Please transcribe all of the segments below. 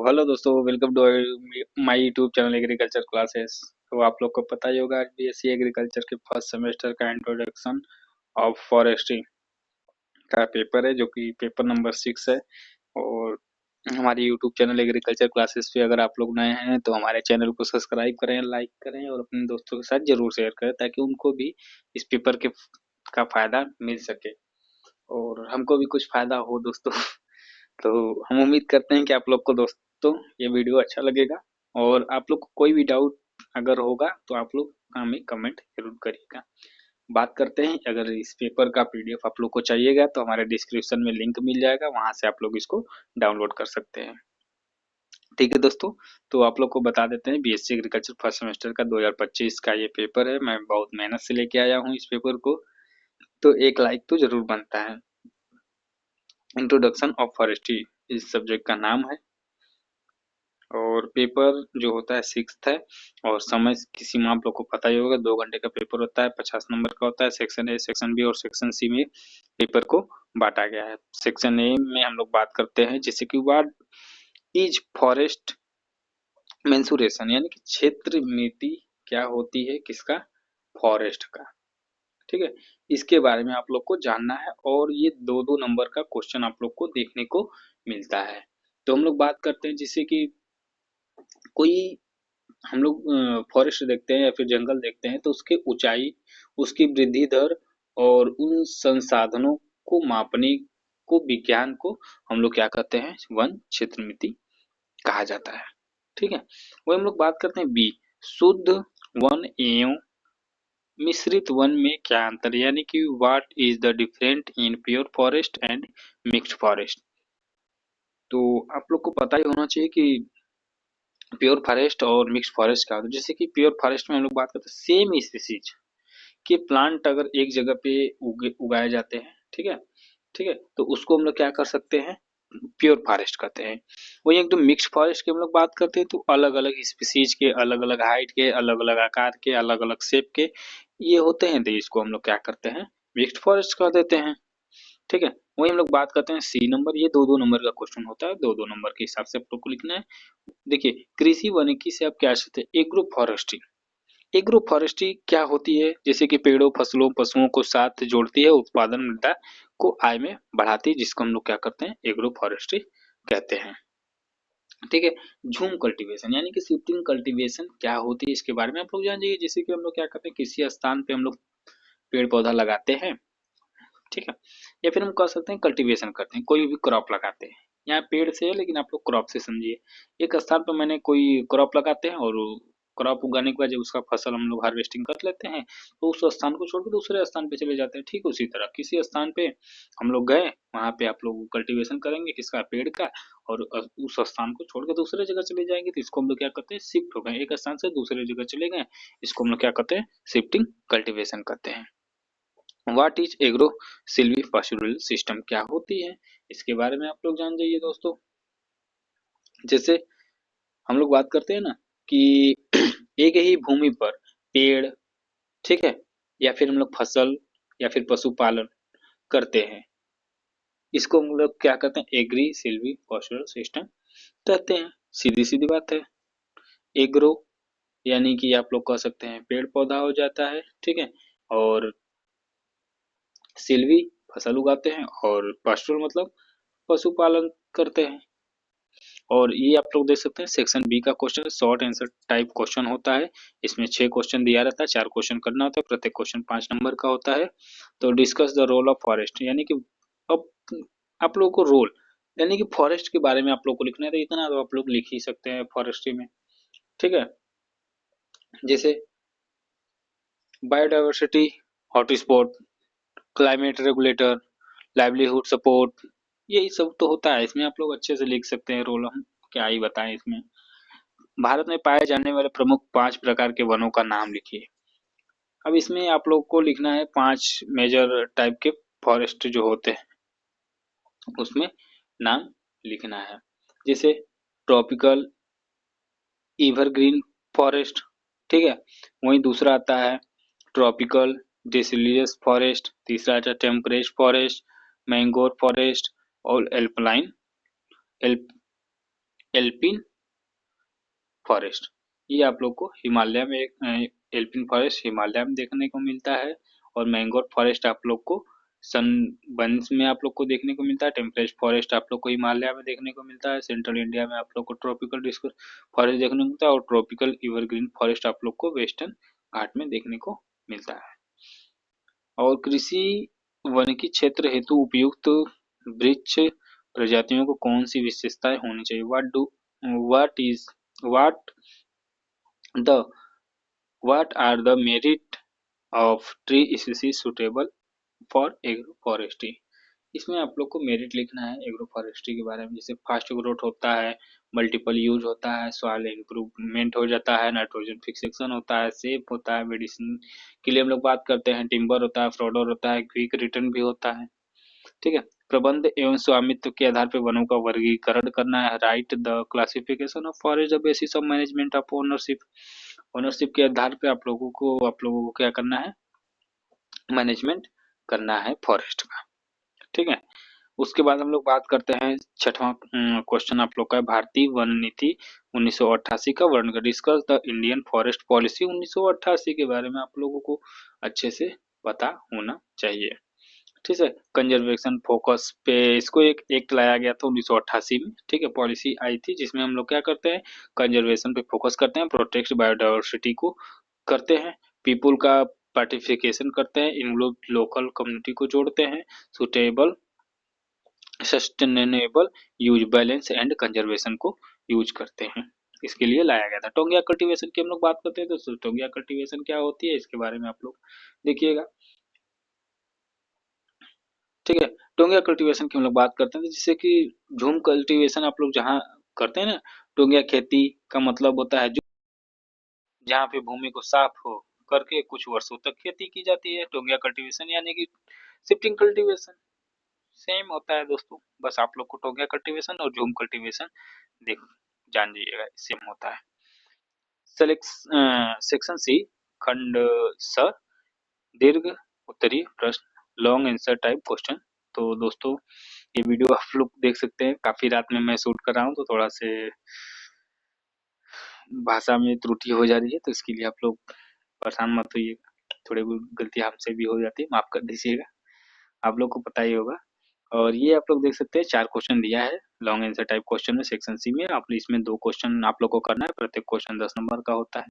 Hello दोस्तों, welcome to my YouTube channel agriculture classes. तो आप लोग को पता ही होगा, बीएससी एग्रीकल्चर के फर्स्ट सेमेस्टर का इंट्रोडक्शन ऑफ फॉरेस्ट्री का पेपर है, जो कि पेपर नंबर 6 है। और हमारे यूट्यूब चैनल एग्रीकल्चर क्लासेस पे अगर आप लोग नए हैं तो हमारे चैनल को सब्सक्राइब करें, लाइक करें और अपने दोस्तों के साथ जरूर शेयर करें, ताकि उनको भी इस पेपर के का फायदा मिल सके और हमको भी कुछ फायदा हो दोस्तों। तो हम उम्मीद करते हैं कि आप लोग को दोस्तों ये वीडियो अच्छा लगेगा, और आप लोग को कोई भी डाउट अगर होगा तो आप लोग हमें कमेंट जरूर करिएगा। बात करते हैं, अगर इस पेपर का पीडीएफ आप लोग को चाहिएगा तो हमारे डिस्क्रिप्शन में लिंक मिल जाएगा, वहां से आप लोग इसको डाउनलोड कर सकते हैं। ठीक है दोस्तों, तो आप लोग को बता देते हैं, बीएससी एग्रीकल्चर फर्स्ट सेमेस्टर का 2025 का ये पेपर है। मैं बहुत मेहनत से लेके आया हूँ इस पेपर को, तो एक लाइक तो जरूर बनता है। इंट्रोडक्शन ऑफ फॉरेस्ट्री इस सब्जेक्ट का नाम है, और पेपर जो होता है 6th है। और समय की सीमा आप लोग को पता ही होगा, 2 घंटे का पेपर होता है, 50 नंबर का होता है। सेक्शन ए, सेक्शन बी और सेक्शन सी में पेपर को बांटा गया है। सेक्शन ए में हम लोग बात करते हैं जैसे कि व्हाट इज फॉरेस्ट मेंसुरेशन, यानी कि क्षेत्र मिति क्या होती है, किसका? फॉरेस्ट का। ठीक है, इसके बारे में आप लोग को जानना है, और ये 2-2 नंबर का क्वेश्चन आप लोग को देखने को मिलता है। तो हम लोग बात करते हैं जैसे कि कोई हम लोग फॉरेस्ट देखते हैं या फिर जंगल देखते हैं, तो उसके ऊंचाई, उसकी वृद्धि दर और उन संसाधनों को मापने को, विज्ञान को हम लोग क्या कहते हैं? वन क्षेत्रमिति कहा जाता है। ठीक है, वही हम लोग बात करते हैं बी, शुद्ध वन एवं मिश्रित वन में क्या अंतर है, यानी कि what is the different in pure forest and mixed forest. तो आप लोग को पता ही होना चाहिए कि प्योर फॉरेस्ट और मिक्स फॉरेस्ट का, जैसे कि प्योर फॉरेस्ट में हम लोग बात करते हैं सेम स्पीसीज के प्लांट अगर एक जगह पे उगाए जाते हैं, ठीक है, ठीक है, तो उसको हम लोग क्या कर सकते हैं? प्योर फॉरेस्ट कहते हैं। वही एकदम मिक्स फॉरेस्ट की हम लोग बात करते हैं, तो अलग अलग स्पीसीज के, अलग अलग हाइट के, अलग अलग आकार के, अलग अलग शेप के ये होते हैं, तो इसको हम लोग क्या करते हैं? मिक्स्ड फॉरेस्ट कह देते हैं। ठीक है, वही हम लोग बात करते हैं सी नंबर। ये 2-2 नंबर का क्वेश्चन होता है, 2-2 नंबर के हिसाब से आप लोग को लिखना है। देखिए, कृषि वानिकी से आप क्या सकते हैं? Agro forestry. एग्रो फॉरेस्ट्री क्या होती है? जैसे कि पेड़ों, फसलों, पशुओं को साथ जोड़ती है, उत्पादन मृदा को आय में बढ़ाती है, जिसको हम लोग क्या करते हैं? एग्रो फॉरेस्ट्री कहते हैं। ठीक है, झूम कल्टीवेशन यानी कि शिफ्टिंग कल्टीवेशन क्या होती है, इसके बारे में आप लोग जान जाइए। जैसे कि हम लोग क्या करते हैं, किसी स्थान पे हम लोग पेड़ पौधा लगाते हैं, ठीक है, या फिर हम कह सकते हैं कल्टीवेशन करते हैं, कोई भी क्रॉप लगाते हैं। यहाँ पेड़ से है, लेकिन आप लोग क्रॉप से समझिए। एक स्थान पर मैंने कोई क्रॉप लगाते हैं, और क्रॉप उगाने के बाद जब उसका फसल हम लोग हार्वेस्टिंग कर लेते हैं, तो उस स्थान को छोड़ के दूसरे स्थान पे चले जाते हैं। ठीक उसी तरह किसी स्थान पे हम लोग गए, वहां पे आप लोग कल्टीवेशन करेंगे किसका? पेड़ का, और उस स्थान को छोड़ के दूसरे जगह चले जाएंगे, तो इसको हम लोग क्या करते हैं? शिफ्ट हो गए, एक स्थान से दूसरे जगह चले गए, इसको हम लोग क्या करते हैं? शिफ्टिंग कल्टीवेशन करते हैं। What is agro Silvi pastoral system क्या होती है, इसके बारे में आप लोग जान जाइए दोस्तों। जैसे हम लोग बात करते हैं ना कि एक ही भूमि पर पेड़, ठीक है, या फिर हम लोग फसल या फिर पशुपालन करते हैं, इसको हम लोग क्या कहते हैं? एग्री सिल्वी पास्टोरल सिस्टम कहते हैं। सीधी सीधी बात है। एग्रो यानी कि आप लोग कह सकते हैं पेड़ पौधा हो जाता है, ठीक है, और सिल्वी फसल उगाते हैं, और पास्टोरल मतलब पशुपालन करते हैं। और ये आप लोग देख सकते हैं सेक्शन बी का question, short answer type question होता है। इसमें 6 क्वेश्चन दिया रहता है, 4 क्वेश्चन करना होता है, प्रत्येक क्वेश्चन 5 नंबर का होता है। तो discuss the role of forest, यानी कि अब आप लोगों को रोल यानी कि फॉरेस्ट के बारे में आप लोग को लिखना है, तो इतना तो आप लोग लिख ही सकते हैं फॉरेस्ट्री में। ठीक है, जैसे biodiversity hotspot, climate regulator, livelihood support, यही सब तो होता है इसमें। आप लोग अच्छे से लिख सकते हैं रोल, हम क्या ही बताएं इसमें। भारत में पाए जाने वाले प्रमुख 5 प्रकार के वनों का नाम लिखिए। अब इसमें आप लोग को लिखना है 5 मेजर टाइप के फॉरेस्ट जो होते हैं, उसमें नाम लिखना है। जैसे ट्रॉपिकल एवरग्रीन फॉरेस्ट, ठीक है, वहीं दूसरा आता है ट्रॉपिकल डिसिलियस फॉरेस्ट, तीसरा आता है टेम्परेट फॉरेस्ट, मैंग्रोव फॉरेस्ट, और एल्पलाइन एल्पिन फॉरेस्ट, ये आप लोग को हिमालय में एल्पिन फॉरेस्ट हिमालय में देखने को मिलता है, और मैंग्रोव फॉरेस्ट आप लोग को सनबर्न्स में आप लोग को देखने को मिलता है। टेम्परेट फॉरेस्ट आप लोग को हिमालय में देखने को मिलता है। सेंट्रल इंडिया में आप लोग को ट्रॉपिकल डिस्क फॉरेस्ट देखने को मिलता है, और ट्रॉपिकल एवरग्रीन फॉरेस्ट आप लोग को वेस्टर्न घाट में देखने को मिलता है। और कृषि वानिकी क्षेत्र हेतु उपयुक्त वृक्ष प्रजातियों को कौन सी विशेषताएं होनी चाहिए? What the what are the merit of tree species suitable for agroforestry? इसमें आप लोग को मेरिट लिखना है एग्रो फॉरेस्ट्री के बारे में। जैसे फास्ट ग्रोथ होता है, मल्टीपल यूज होता है, सॉइल इम्प्रूवमेंट हो जाता है, नाइट्रोजन फिक्सेशन होता है, सेफ होता है, मेडिसिन के लिए हम लोग बात करते हैं, टिम्बर होता है, फ्रॉडर होता है, क्विक रिटर्न भी होता है। ठीक है, प्रबंध एवं स्वामित्व के आधार पर वनों का वर्गीकरण करना है। Right the classification of forest the basis of management of ownership. Ownership के आधार पे आप लोगों को क्या करना है? मैनेजमेंट करना है फॉरेस्ट का। ठीक है, उसके बाद हम लोग बात करते हैं छठवां क्वेश्चन आप लोग का, भारतीय वन नीति 1988 का वर्णन कर। Discuss the Indian forest policy 1988 के बारे में आप लोगों को अच्छे से पता होना चाहिए। ठीक है, कंजर्वेशन फोकस पे इसको एक एक्ट लाया गया था 1988 में। ठीक है, पॉलिसी आई थी जिसमें हम लोग क्या करते हैं? कंजर्वेशन पे फोकस करते हैं, प्रोटेक्ट बायोडाइवर्सिटी को करते हैं, पीपुल का पार्टिसिपेशन करते हैं, इंक्लूड लोकल कम्युनिटी को जोड़ते हैं, suitable sustainable use balance and conservation को यूज करते हैं। इसके लिए लाया गया था। टोंगिया कल्टीवेशन की हम लोग बात करते हैं, तो टोंगिया कल्टीवेशन क्या होती है इसके बारे में आप लोग देखिएगा। ठीक है, टोंगिया कल्टीवेशन की हम लोग बात करते हैं, जिससे कि झूम कल्टीवेशन आप लोग जहाँ करते हैं ना, टोंगिया खेती का मतलब होता है जहाँ पे भूमि को साफ हो करके कुछ वर्षों तक खेती की जाती है। टोंगिया कल्टीवेशन यानी कि शिफ्टिंग कल्टीवेशन सेम होता है दोस्तों, बस आप लोग को टोंगिया कल्टीवेशन और झूम कल्टीवेशन देख जान जाइएगा, सेम होता है। सेक्शन सी, खंड स, दीर्घ उत्तरीय प्रश्न, लॉन्ग आंसर टाइप क्वेश्चन। तो दोस्तों ये वीडियो आप लोग देख सकते हैं, काफी रात में मैं शूट कर रहा हूँ, तो थोड़ा से भाषा में त्रुटि हो जा रही है, तो इसके लिए आप लोग परेशान मत होइएगा। थोड़ी बहुत गलती हमसे भी हो जाती है, माफ कर दीजिएगा, आप लोग को पता ही होगा। और ये आप लोग देख सकते हैं 4 क्वेश्चन दिया है लॉन्ग आंसर टाइप क्वेश्चन में सेक्शन सी में। आप इसमें 2 क्वेश्चन आप लोग को करना है, प्रत्येक क्वेश्चन 10 नंबर का होता है।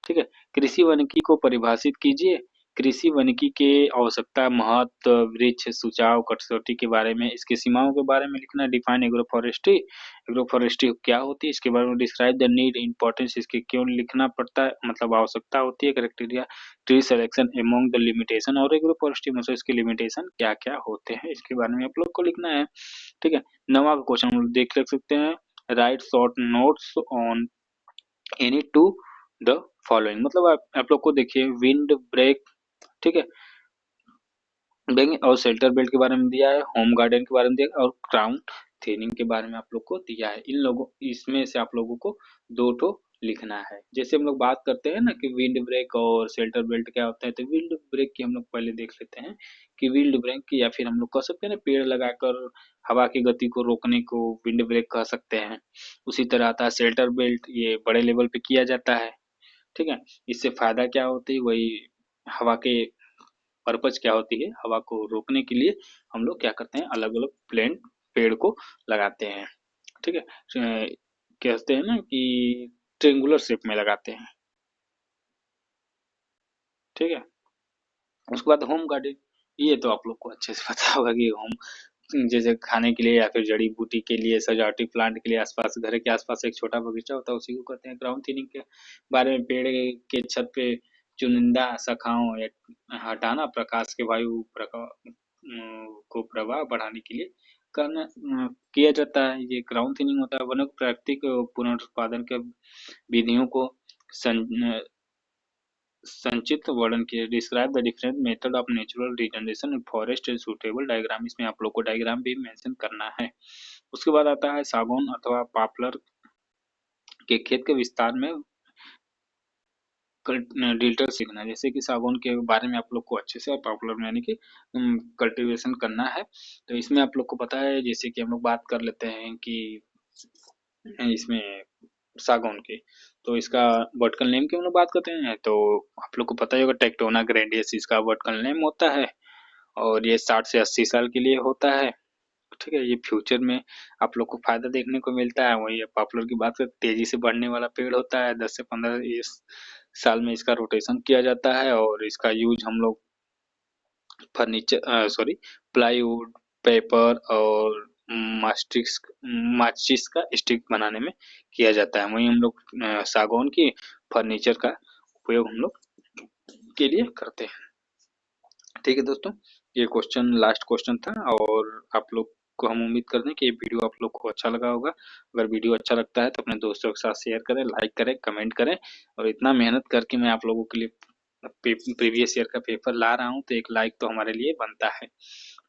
ठीक है, कृषि वानिकी को परिभाषित कीजिए। कृषि वानिकी के आवश्यकता, महत्व, वृक्ष सुझाव, कसौटी के बारे में, इसकी सीमाओं के बारे में लिखना। Define agro forestry, agro forestry क्या होती है इसके बारे में। डिस्क्राइब द नीड, इंपॉर्टेंस, इसके क्यों लिखना पड़ता है, मतलब आवश्यकता होती है। Criteria, tree selection, among the limitation, और एग्रो फॉरेस्ट्री मतलब इसके लिमिटेशन क्या क्या होते हैं इसके बारे में आप लोग को लिखना है। ठीक है, 9वां क्वेश्चन हम लोग देख सकते हैं, right short notes on any two the following. मतलब आप लोग को देखिए, विंड ब्रेक, ठीक है, देंगे, और शेल्टर बेल्ट के बारे में दिया है, होम गार्डन के बारे में दिया है, और क्राउन थिनिंग के बारे में आप लोग को दिया है। इन लोगों इसमें से आप लोगों को 2 ठो लिखना है। जैसे हम लोग बात करते हैं ना कि विंड ब्रेक और शेल्टर बेल्ट क्या होता है, तो विंड ब्रेक की हम लोग पहले देख लेते हैं कि विंड ब्रेक की, या फिर हम लोग कह सकते हैं ना पेड़ लगाकर हवा की गति को रोकने को विंड ब्रेक कह सकते हैं। उसी तरह आता है शेल्टर बेल्ट, ये बड़े लेवल पे किया जाता है। ठीक है, इससे फायदा क्या होती है, वही हवा के पर्पज क्या होती है, हवा को रोकने के लिए हम लोग क्या करते हैं, अलग अलग प्लेन पेड़ को लगाते हैं। ठीक है, कहते हैं ना कि ट्रेंगुलर शेप में लगाते हैं। ठीक है, उसके बाद होम गार्डन, ये तो आप लोग को अच्छे से पता होगा कि होम जैसे खाने के लिए या फिर जड़ी बूटी के लिए, सजावटी प्लांट के लिए, आसपास घर के आसपास एक छोटा बगीचा होता है, उसी को कहते हैं। ग्राउंड थिनिंग के बारे में, पेड़ के छत पे चुनिंदा शाखाओं या हटाना, प्रकाश के वायु को प्रवाह बढ़ाने के लिए किया जाता है। ये ग्राउंड थिनिंग होता है। वनों प्राकृतिक पुनरुत्पादन के विधियों को संक्षिप्त वर्णन किया। Describe the different method of natural regeneration in forest suitable diagram, इसमें आप लोग को डायग्राम भी मेंशन करना है। उसके बाद आता है सागौन अथवा पॉपुलर के खेत के विस्तार में डिटेल सीखना। जैसे कि सागौन के बारे में आप लोग को अच्छे से, और पॉपुलर में यानी कि कल्टीवेशन करना है। तो इसमें आप लोग को पता है, जैसे कि हम लोग बात कर लेते हैं कि इसमें सागौन की। तो इसका वर्टिकल नेम की हम लोग बात करते हैं तो आप लोग को पता ही होगा, टेक्टोना ग्रैंडियस इसका वर्टिकल नेम होता है। और ये 60 से 80 साल के लिए होता है। ठीक है, ये फ्यूचर में आप लोग को फायदा देखने को मिलता है। वही पॉपुलर की बात करें, तेजी से बढ़ने वाला पेड़ होता है। 10 से 15 इस साल में इसका रोटेशन किया जाता है और इसका यूज हम लोग फर्नीचर सॉरी प्लाईवुड, पेपर और मास्टिक्स माचिस का स्टिक बनाने में किया जाता है। वहीं हम लोग सागौन की फर्नीचर का उपयोग हम लोग के लिए करते हैं। ठीक है दोस्तों, ये क्वेश्चन लास्ट क्वेश्चन था और आप लोग को हम उम्मीद करते हैं कि ये वीडियो आप लोग को अच्छा लगा होगा। अगर वीडियो अच्छा लगता है तो अपने दोस्तों के साथ शेयर करें, लाइक करें, कमेंट करें। और इतना मेहनत करके मैं आप लोगों के लिए प्रीवियस ईयर का पेपर ला रहा हूँ तो एक लाइक तो हमारे लिए बनता है।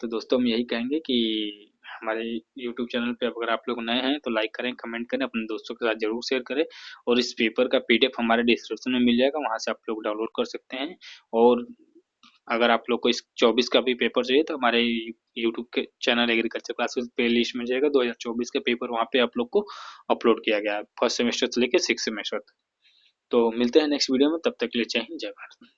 तो दोस्तों हम यही कहेंगे कि हमारे यूट्यूब चैनल पे अगर आप लोग नए हैं तो लाइक करें, कमेंट करें, अपने दोस्तों के साथ जरूर शेयर करें। और इस पेपर का पीडीएफ हमारे डिस्क्रिप्शन में मिल जाएगा, वहाँ से आप लोग डाउनलोड कर सकते हैं। और अगर आप लोग को इस 24 का भी पेपर चाहिए तो हमारे यूट्यूब के channel agriculture classes play list में जाएगा, 2024 का पेपर वहाँ पे आप लोग को अपलोड किया गया है, फर्स्ट सेमेस्टर से लेकर 6 सेमेस्टर तक। तो मिलते हैं नेक्स्ट वीडियो में, तब तक के लिए जय हिंद, जय भारत।